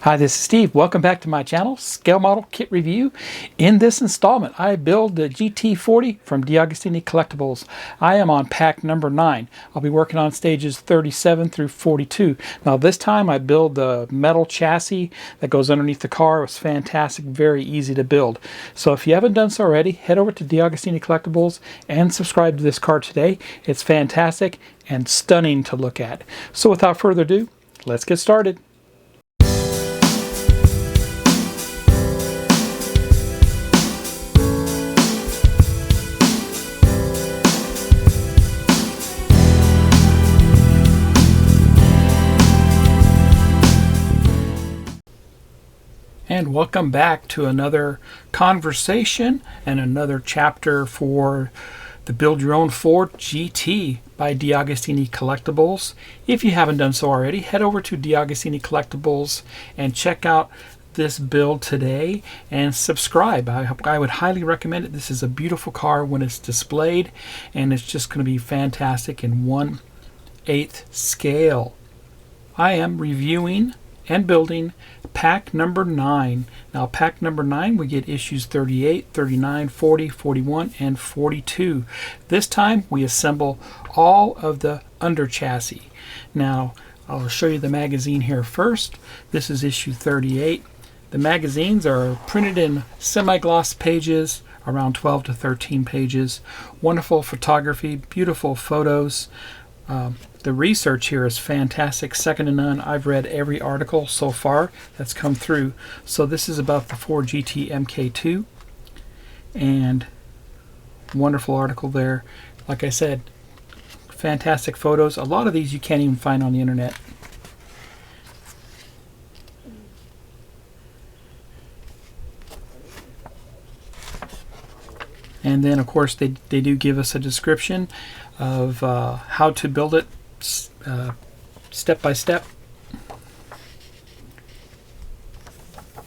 Hi, this is Steve. Welcome back to my channel, Scale Model Kit Review. In this installment, I build the GT40 from DeAgostini Collectibles. I am on pack number 9. I'll be working on stages 37 through 42. Now this time I build the metal chassis that goes underneath the car. It was fantastic, very easy to build. So if you haven't done so already, head over to DeAgostini Collectibles and subscribe to this car today. It's fantastic and stunning to look at. So without further ado, let's get started. And welcome back to another conversation and another chapter for the Build Your Own Ford GT by DeAgostini Collectibles. If you haven't done so already, head over to DeAgostini Collectibles and check out this build today and subscribe. I would highly recommend it. This is a beautiful car when it's displayed, and it's just going to be fantastic in 1/8 scale. I am reviewing and building pack number 9. Now pack number 9, we get issues 38, 39, 40, 41, and 42. This time we assemble all of the under chassis. Now I'll show you the magazine here first. This is issue 38. The magazines are printed in semi-gloss pages, around 12 to 13 pages. Wonderful photography, beautiful photos. The research here is fantastic, second to none. I've read every article so far that's come through. So this is about the Ford GT MK2, and wonderful article there. Like I said, fantastic photos. A lot of these you can't even find on the internet. And then of course they do give us a description of how to build it step by step,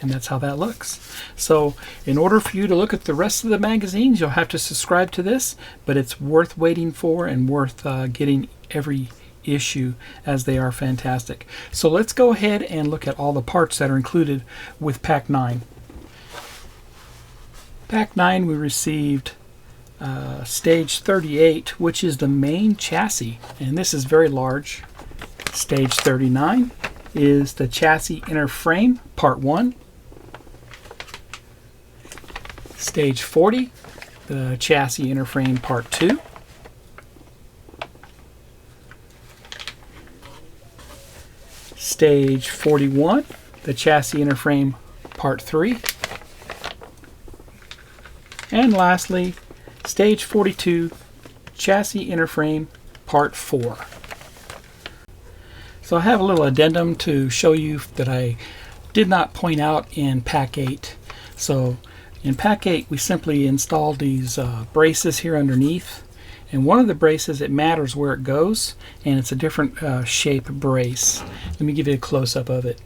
and that's how that looks. So in order for you to look at the rest of the magazines, you'll have to subscribe to this, but it's worth waiting for and worth getting every issue, as they are fantastic. So let's go ahead and look at all the parts that are included with pack 9. Pack 9, we received stage 38, which is the main chassis, and this is very large. Stage 39 is the chassis inner frame, part 1. Stage 40, the chassis inner frame, part 2. Stage 41, the chassis inner frame, part 3. And lastly, stage 42, chassis inner frame, part 4. So I have a little addendum to show you that I did not point out in pack 8. So in pack 8, we simply installed these braces here underneath, and one of the braces, it matters where it goes, and it's a different shape brace. Let me give you a close-up of it.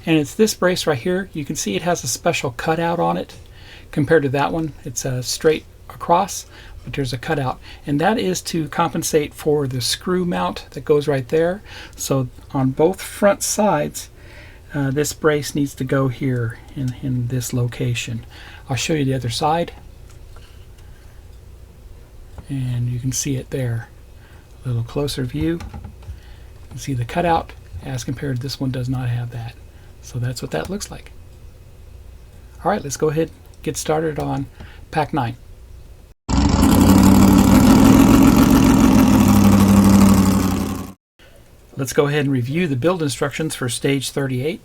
And it's this brace right here. You can see it has a special cutout on it compared to that one. It's straight across, but there's a cutout, and that is to compensate for the screw mount that goes right there. So on both front sides, this brace needs to go here in this location. I'll show you the other side, and you can see it there. A little closer view. You can see the cutout as compared to this one does not have that. So that's what that looks like. All right, let's go ahead and get started on pack 9. Let's go ahead and review the build instructions for stage 38.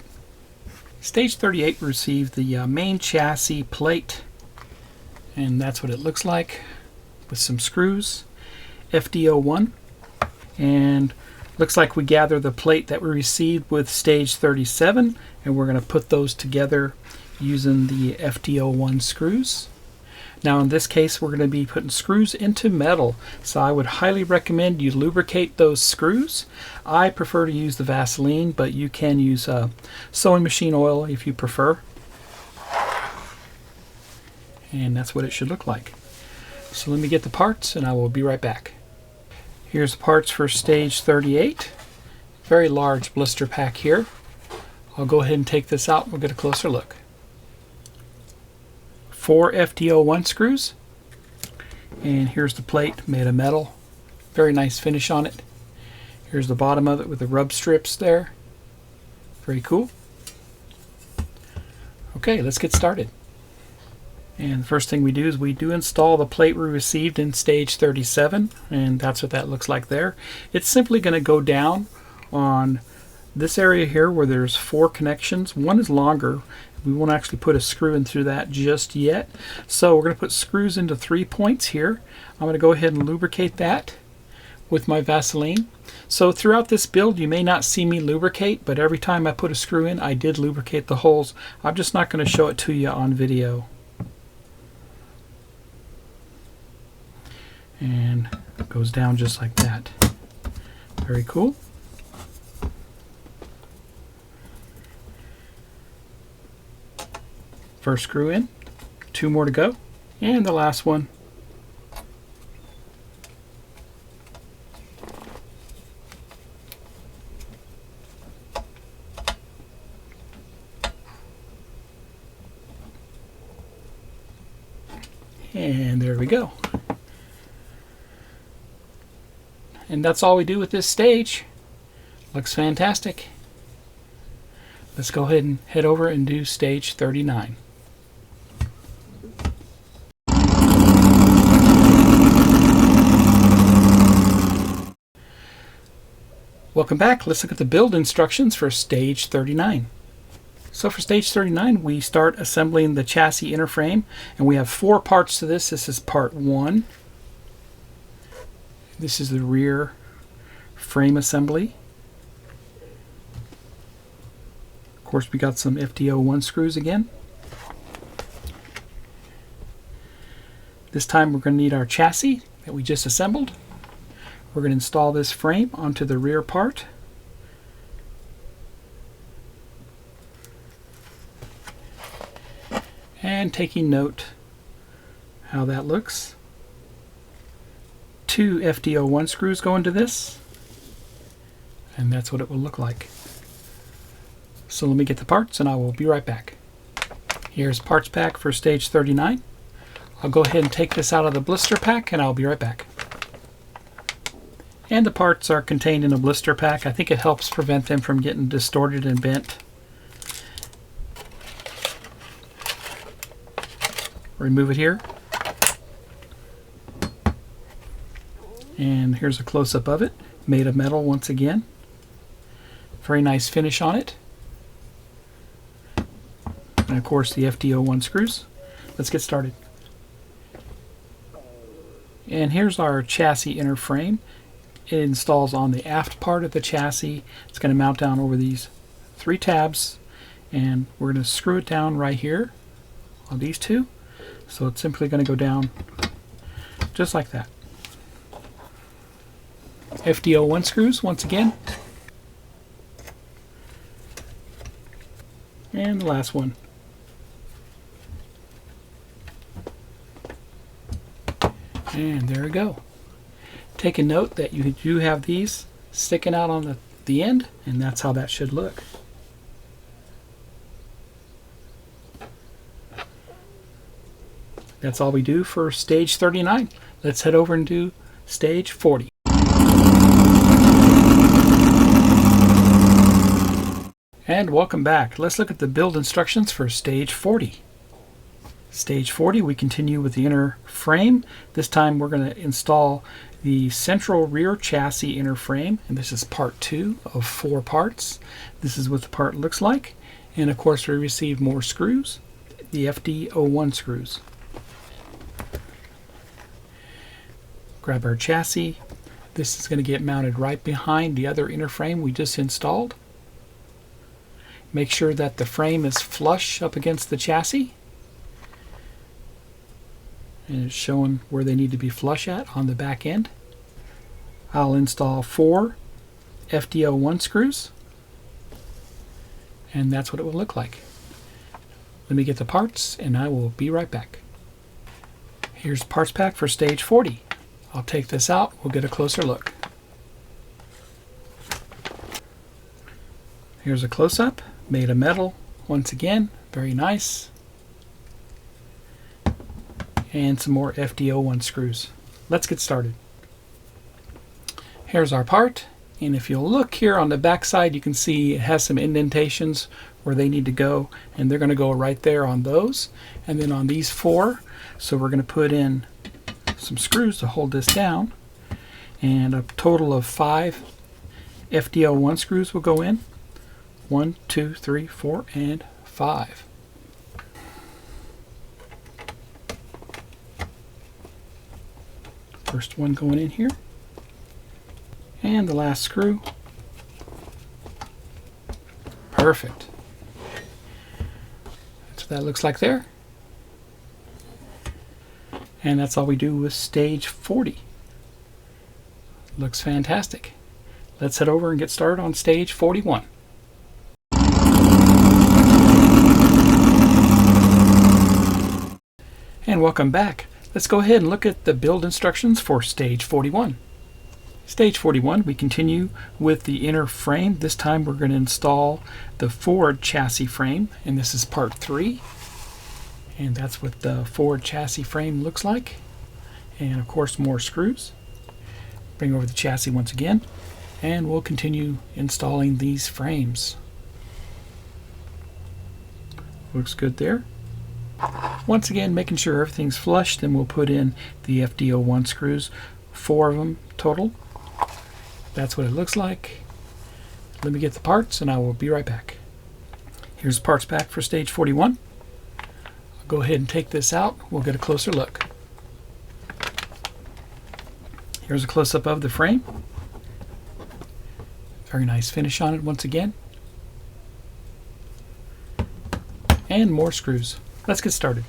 Stage 38 received the main chassis plate, and that's what it looks like, with some screws, FD01, and looks like we gather the plate that we received with stage 37, and we're going to put those together using the FD01 screws. Now in this case, we're going to be putting screws into metal, so I would highly recommend you lubricate those screws. I prefer to use the Vaseline, but you can use sewing machine oil if you prefer. And that's what it should look like. So let me get the parts and I will be right back. Here's the parts for stage 38. Very large blister pack here. I'll go ahead and take this out and we'll get a closer look. 4 FD01 screws. And here's the plate made of metal. Very nice finish on it. Here's the bottom of it with the rub strips there. Very cool. Okay, let's get started. And the first thing we do is we do install the plate we received in stage 37, and that's what that looks like there. It's simply going to go down on this area here where there's 4 connections. One is longer. We won't actually put a screw in through that just yet. So we're going to put screws into 3 points here. I'm going to go ahead and lubricate that with my Vaseline. So throughout this build you may not see me lubricate, but every time I put a screw in I did lubricate the holes. I'm just not going to show it to you on video. And it goes down just like that. Very cool. First screw in, 2 more to go, and the last one. And there we go. And that's all we do with this stage. Looks fantastic. Let's go ahead and head over and do stage 39. Welcome back. Let's look at the build instructions for stage 39. So for stage 39 we start assembling the chassis inner frame, and we have 4 parts to this. This is part 1. This is the rear frame assembly. Of course we got some FD01 screws again. This time we're going to need our chassis that we just assembled. We're going to install this frame onto the rear part. And taking note how that looks. 2 FD01 screws go into this, and that's what it will look like. So let me get the parts and I will be right back. Here's parts pack for stage 39. I'll go ahead and take this out of the blister pack and I'll be right back. And the parts are contained in a blister pack. I think it helps prevent them from getting distorted and bent. Remove it here. And here's a close-up of it, made of metal once again. Very nice finish on it. And of course the FD01 screws. Let's get started. And here's our chassis inner frame. It installs on the aft part of the chassis. It's going to mount down over these 3 tabs, and we're going to screw it down right here on these 2. So it's simply going to go down just like that. FD01 screws once again. And the last one. And there we go. Take a note that you do have these sticking out on the end, and that's how that should look. That's all we do for stage 39. Let's head over and do stage 40. And welcome back. Let's look at the build instructions for stage 40. Stage 40, we continue with the inner frame. This time we're going to install the central rear chassis inner frame, and this is part 2 of 4 parts. This is what the part looks like, and of course we received more screws, the FD01 screws. Grab our chassis. This is going to get mounted right behind the other inner frame we just installed. Make sure that the frame is flush up against the chassis. And it's showing where they need to be flush at on the back end. I'll install 4 FD01 screws, and that's what it will look like. Let me get the parts and I will be right back. Here's the parts pack for stage 40. I'll take this out, we'll get a closer look. Here's a close-up, made of metal, once again, very nice. And some more FD01 screws. Let's get started. Here's our part, and if you'll look here on the back side, you can see it has some indentations where they need to go, and they're going to go right there on those, and then on these 4. So we're going to put in some screws to hold this down, and a total of 5 FD01 screws will go in. 1, 2, 3, 4, and 5. First one going in here. And the last screw. Perfect. That's what that looks like there. And that's all we do with stage 40. Looks fantastic. Let's head over and get started on stage 41. And welcome back. Let's go ahead and look at the build instructions for stage 41. Stage 41, we continue with the inner frame. This time we're going to install the Ford chassis frame, and this is part 3. And that's what the Ford chassis frame looks like. And of course more screws. Bring over the chassis once again, and we'll continue installing these frames. Looks good there. Once again, making sure everything's flush, then we'll put in the FD01 screws, 4 of them total. That's what it looks like. Let me get the parts and I will be right back. Here's the parts pack for stage 41. I'll go ahead and take this out. We'll get a closer look. Here's a close-up of the frame. Very nice finish on it once again. And more screws. Let's get started.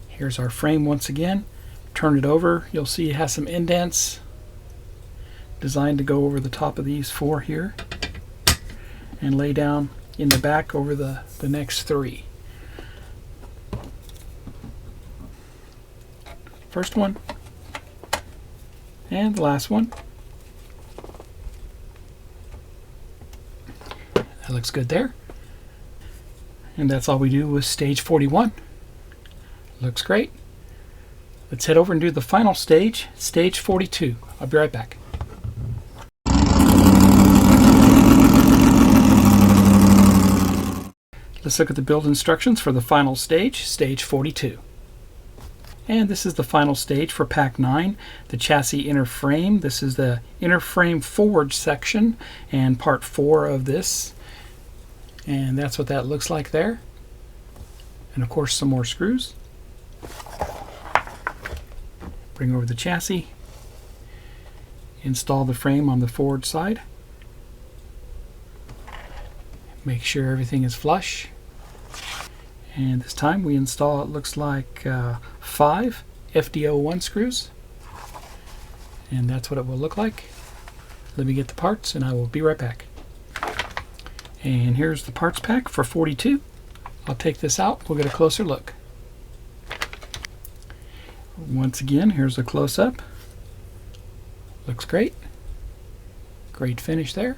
Here's our frame once again. Turn it over. You'll see it has some indents designed to go over the top of these 4 here and lay down in the back over the next 3. First one and the last one. That looks good there. And that's all we do with stage 41. Looks great. Let's head over and do the final stage, stage 42. I'll be right back. Let's look at the build instructions for the final stage, stage 42. And this is the final stage for pack 9, the chassis inner frame. This is the inner frame forward section and part 4 of this. And that's what that looks like there. And of course some more screws. Bring over the chassis. Install the frame on the forward side. Make sure everything is flush. And this time we install, it looks like 5 FD01 screws. And that's what it will look like. Let me get the parts and I will be right back. And here's the parts pack for 42. I'll take this out. We'll get a closer look. Once again, here's a close-up. Looks great. Great finish there.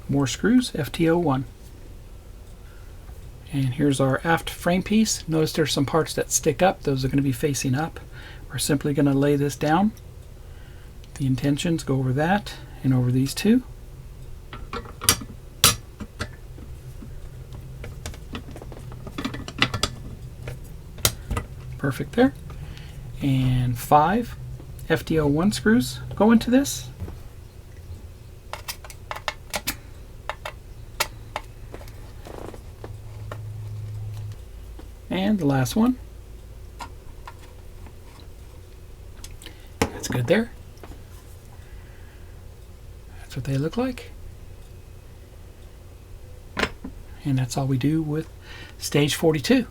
More screws, FT01. And here's our aft frame piece. Notice there's some parts that stick up. Those are going to be facing up. We're simply going to lay this down. The intentions go over that and over these 2. Perfect there. And 5 FD01 screws go into this. And the last one. That's good there. That's what they look like. And that's all we do with stage 42.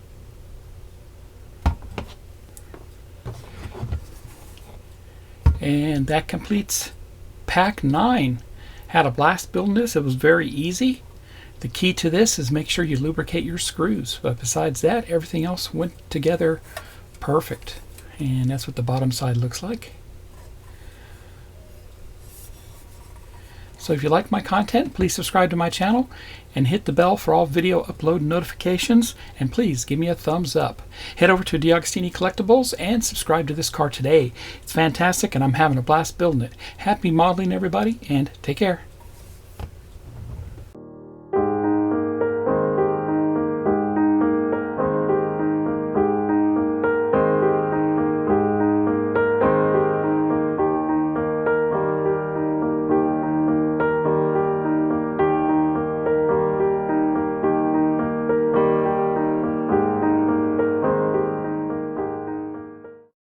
And that completes pack 9. Had a blast building this. It was very easy. The key to this is make sure you lubricate your screws. But besides that, everything else went together Perfect. And that's what the bottom side looks like. So if you like my content, please subscribe to my channel and hit the bell for all video upload notifications, and please give me a thumbs up. Head over to DeAgostini Collectibles and subscribe to this car today. It's fantastic and I'm having a blast building it. Happy modeling, everybody, and take care.